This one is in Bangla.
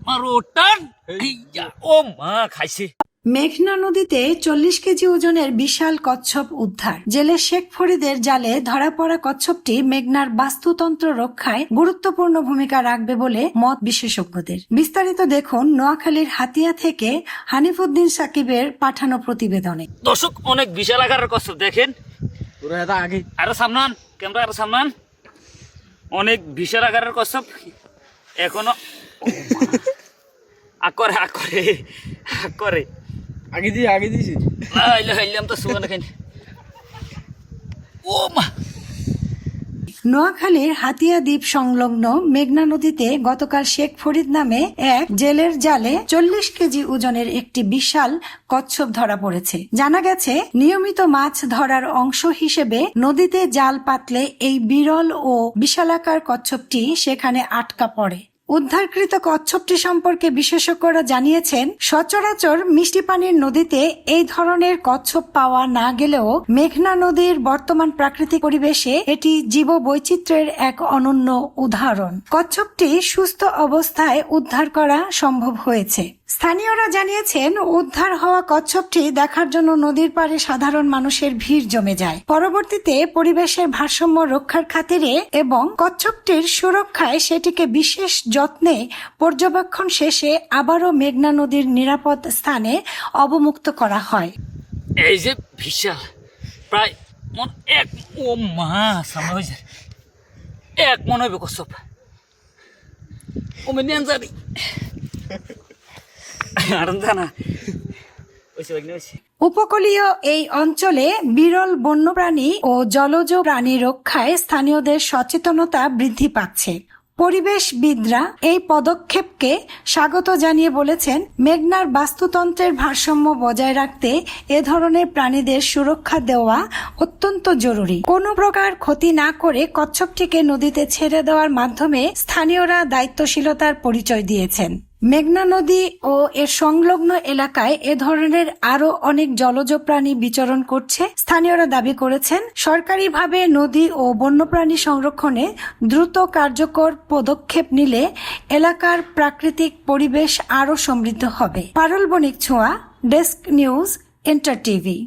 12 টন। ও মা খাইছে। মেঘনা নদীতে 40 কেজি ওজনের বিশাল কচ্ছপ উদ্ধার। জেলে শেখ ফরিদের জালে ধরা পড়া কচ্ছপটি মেঘনার বাস্তুতন্ত্র রক্ষায় গুরুত্বপূর্ণ ভূমিকা রাখবে বলে মত বিশেষজ্ঞদের। বিস্তারিত দেখুন নোয়াখালীর হাতিয়া থেকে হানিফউদ্দিন সাকিবের পাঠানো প্রতিবেদনে। দর্শক, অনেক বিশাল আকারের কচ্ছপ দেখেন। আরো সামনান ক্যামেরা, আরো সামনান। অনেক বিশাল আকারের কচ্ছপ এখনো আকরে আকরে আকরে আগে দিয়েছি হাইলাম তো সুগান খাই। ও মা। নোয়াখালীর হাতিয়া দ্বীপ সংলগ্ন মেঘনা নদীতে গতকাল শেখ ফরিদ নামে এক জেলের জালে 40 কেজি ওজনের একটি বিশাল কচ্ছপ ধরা পড়েছে। জানা গেছে, নিয়মিত মাছ ধরার অংশ হিসেবে নদীতে জাল পাতলে এই বিরল ও বিশালাকার কচ্ছপটি সেখানে আটকা পড়ে। উদ্ধারকৃত কচ্ছপটি সম্পর্কে বিশেষজ্ঞরা জানিয়েছেন, সচরাচর মিষ্টি পানির নদীতে এই ধরনের কচ্ছপ পাওয়া না গেলেও মেঘনা নদীর বর্তমান প্রাকৃতিক পরিবেশে এটি জীববৈচিত্র্যের এক অনন্য উদাহরণ। কচ্ছপটি সুস্থ অবস্থায় উদ্ধার করা সম্ভব হয়েছে। স্থানীয়রা জানিয়েছেন, উদ্ধার হওয়া কচ্ছপটি দেখার জন্য নদীর পাড়ে সাধারণ মানুষের ভিড় জমে যায়। পরবর্তীতে পরিবেশের ভারসাম্য রক্ষার খাতিরে এবং কচ্ছপটির সুরক্ষায় সেটিকে বিশেষ যত্নে পর্যবেক্ষণ শেষে আবারও মেঘনা নদীর নিরাপদ স্থানে অবমুক্ত করা হয়। এই যে বিশাল প্রায় এক, ও মা সামনে হয়ে যায়, এক মনে হবে কচ্ছপ। ও মেনিয়ান জানি উপকূলীয় এই অঞ্চলে বিরল বন্যপ্রাণী ও জলজ প্রাণী রক্ষায় স্থানীয়দের সচেতনতা বৃদ্ধি পাচ্ছে। পরিবেশবিদরা এই পদক্ষেপকে স্বাগত জানিয়ে বলেছেন, মেঘনার বাস্তুতন্ত্রের ভারসাম্য বজায় রাখতে এ ধরনের প্রাণীদের সুরক্ষা দেওয়া অত্যন্ত জরুরি। কোনো প্রকার ক্ষতি না করে কচ্ছপটিকে নদীতে ছেড়ে দেওয়ার মাধ্যমে স্থানীয়রা দায়িত্বশীলতার পরিচয় দিয়েছেন। মেঘনা নদী ও এর সংলগ্ন এলাকায় এ ধরনের আরো অনেক জলজ প্রাণী বিচরণ করছে। স্থানীয়রা দাবি করেছেন, সরকারিভাবে নদী ও বন্যপ্রাণী সংরক্ষণে দ্রুত কার্যকর পদক্ষেপ নিলে এলাকার প্রাকৃতিক পরিবেশ আরো সমৃদ্ধ হবে। পারুল বণিক ছোঁয়া, ডেস্ক নিউজ, এন্টার টিভি।